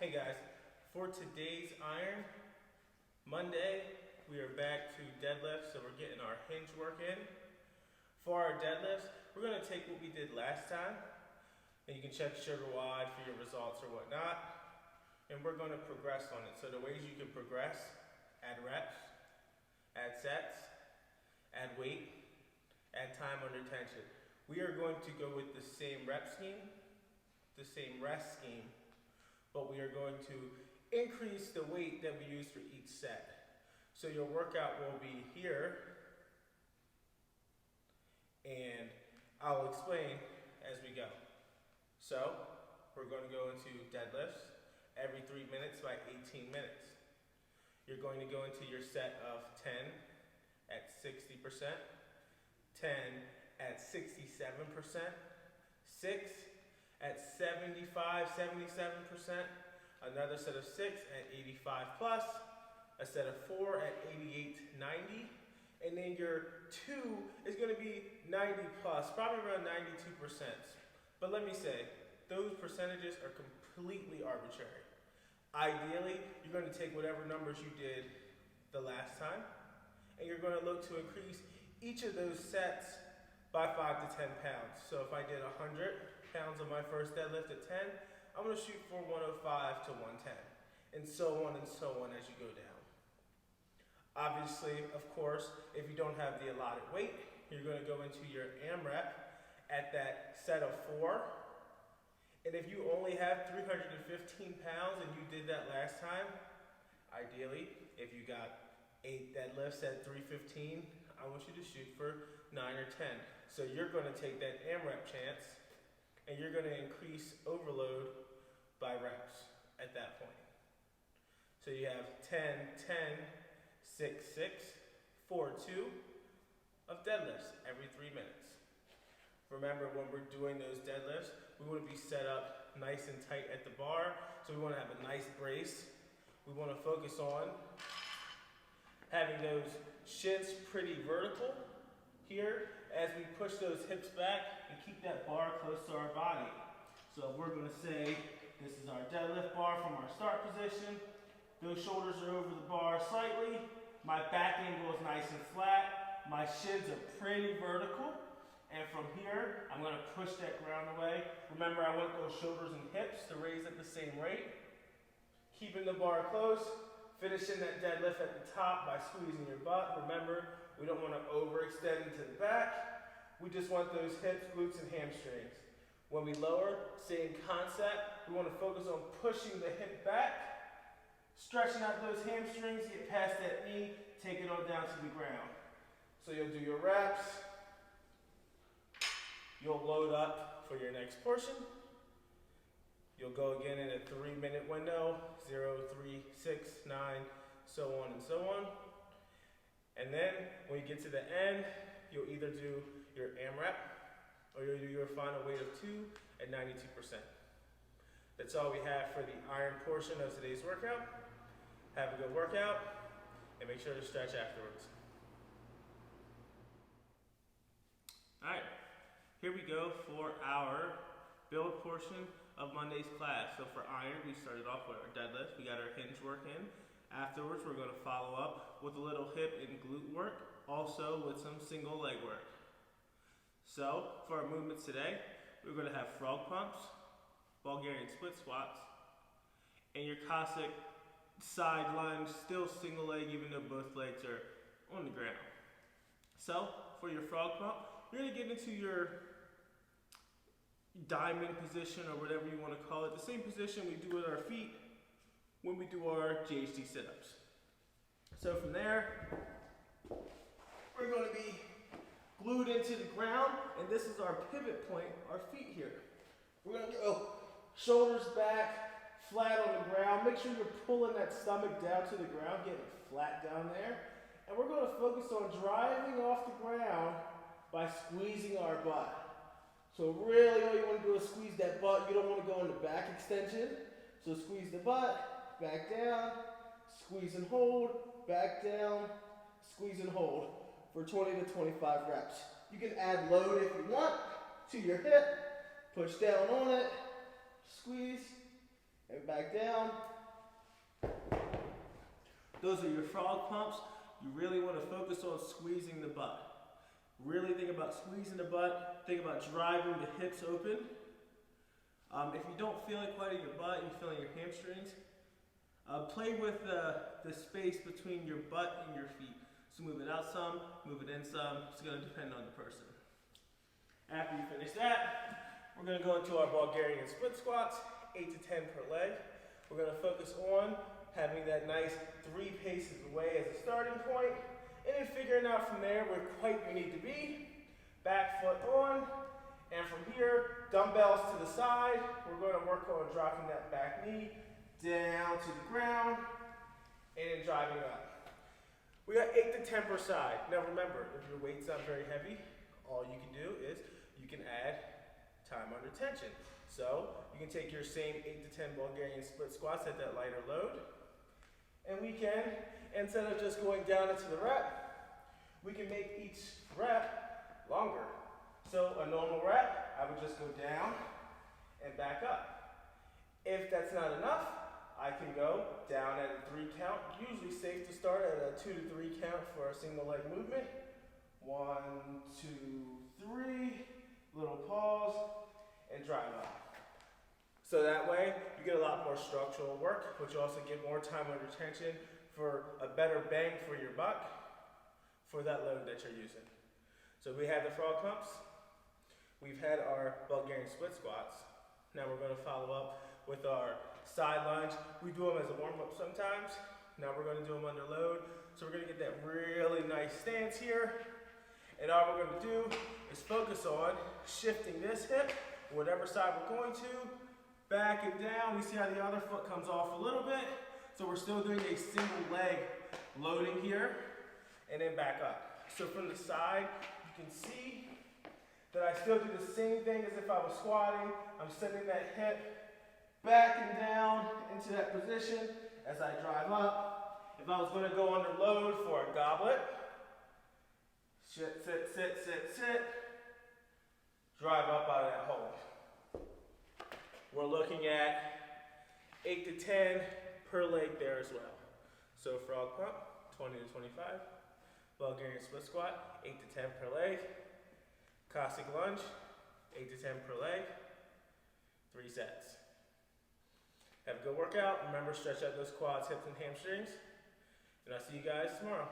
Hey guys, for today's iron, Monday, we are back to deadlifts, so we're getting our hinge work in. For our deadlifts, we're going to take what we did last time, and you can check sugar wide for your results or whatnot, and we're going to progress on it. So the ways you can progress: add reps, add sets, add weight, add time under tension. We are going to go with the same rep scheme, the same rest scheme, but we are going to increase the weight that we use for each set. So your workout will be here, and I'll explain as we go. So we're going to go into deadlifts every 3 minutes by 18 minutes. You're going to go into your set of 10 at 60%, 10 at 67%, 6 at 75, 77%, another set of 6 at 85 plus, a set of 4 at 88, 90, and then your 2 is going to be 90 plus, probably around 92%. But let me say, those percentages are completely arbitrary. Ideally, you're going to take whatever numbers you did the last time, and you're going to look to increase each of those sets by 5 to 10 pounds. So if I did 100 pounds on my first deadlift at 10, I'm going to shoot for 105 to 110, and so on as you go down. Obviously, of course, if you don't have the allotted weight, you're going to go into your AMRAP at that set of 4. And if you only have 315 pounds and you did that last time, ideally, if you got 8 deadlifts at 315, I want you to shoot for 9 or 10. So you're going to take that AMRAP chance, and you're going to increase overload by reps at that point. So you have 10, 10, 6, 6, 4, 2 of deadlifts every 3 minutes. Remember, when we're doing those deadlifts, we want to be set up nice and tight at the bar, so we want to have a nice brace. We want to focus on having those shins pretty vertical here as we push those hips back and keep that bar close to our body. So we're going to say this is our deadlift bar from our start position. Those shoulders are over the bar slightly. My back angle is nice and flat. My shins are pretty vertical. And from here, I'm going to push that ground away. Remember, I want those shoulders and hips to raise at the same rate. Keeping the bar close. Finishing that deadlift at the top by squeezing your butt. Remember, we don't want to overextend into the back. We just want those hips, glutes, and hamstrings. When we lower, same concept. We want to focus on pushing the hip back, stretching out those hamstrings, get past that knee, take it on down to the ground. So you'll do your reps. You'll load up for your next portion. You'll go again in a 3-minute window, 0, 3, 6, 9, so on and so on. And then when you get to the end, you'll either do your AMRAP or you'll do your final weight of 2 at 92%. That's all we have for the iron portion of today's workout. Have a good workout, and make sure to stretch afterwards. All right, here we go for our build portion of Monday's class. So for iron, we started off with our deadlift. We got our hinge work in. Afterwards, we're going to follow up with a little hip and glute work, also with some single leg work. So for our movements today, we're going to have frog pumps, Bulgarian split squats, and your Cossack side lunge, still single leg even though both legs are on the ground. So for your frog pump, you're going to get into your diamond position or whatever you want to call it, the same position we do with our feet when we do our GHD sit-ups. So from there, we're going to be glued into the ground, and this is our pivot point, our feet here. We're going to go shoulders back, flat on the ground. Make sure you're pulling that stomach down to the ground, getting flat down there. And we're going to focus on driving off the ground by squeezing our butt. So really all you want to do is squeeze that butt. You don't want to go into back extension. So squeeze the butt, back down, squeeze and hold, back down, squeeze and hold for 20 to 25 reps. You can add load if you want to your hip, push down on it, squeeze, and back back down. Those are your frog pumps. You really want to focus on squeezing the butt. Really think about squeezing the butt. Think about driving the hips open. If you don't feel it quite in your butt, you're feeling your hamstrings, play with the space between your butt and your feet. So move it out some, move it in some. It's going to depend on the person. After you finish that, we're going to go into our Bulgarian split squats, 8 to 10 per leg. We're going to focus on having that nice 3 paces away as a starting point, and then figuring out from there where quite you need to be. Back foot on, and from here, dumbbells to the side. We're going to work on dropping that back knee down to the ground, and then driving up. We got 8 to 10 per side. Now remember, if your weight's not very heavy, all you can do is you can add time under tension. So you can take your same 8 to 10 Bulgarian split squats at that lighter load, and we can, instead of just going down into the rep, we can make each rep longer. So a normal rep, I would just go down and back up. If that's not enough, I can go down at a 3 count. Usually safe to start at a 2 to 3 count for a single leg movement. 1, 2, 3, little pause, and drive up. So that way, you get a lot more structural work, but you also get more time under tension for a better bang for your buck for that load that you're using. So we had the frog pumps. We've had our Bulgarian split squats. Now we're going to follow up with our side lunge. We do them as a warm-up sometimes. Now we're going to do them under load. So we're going to get that really nice stance here. And all we're going to do is focus on shifting this hip, whatever side we're going to, back and down. We see how the other foot comes off a little bit. So we're still doing a single leg loading here, and then back up. So from the side, you can see that I still do the same thing as if I was squatting. I'm sending that hip back and down into that position as I drive up. If I was going to go under load for a goblet, sit, sit, sit, sit, sit, drive up out of that hole. We're looking at 8 to 10 per leg there as well. So frog pump, 20 to 25. Bulgarian split squat, 8 to 10 per leg. Cossack lunge, 8 to 10 per leg, 3 sets. Have a good workout. Remember, stretch out those quads, hips, and hamstrings. And I'll see you guys tomorrow.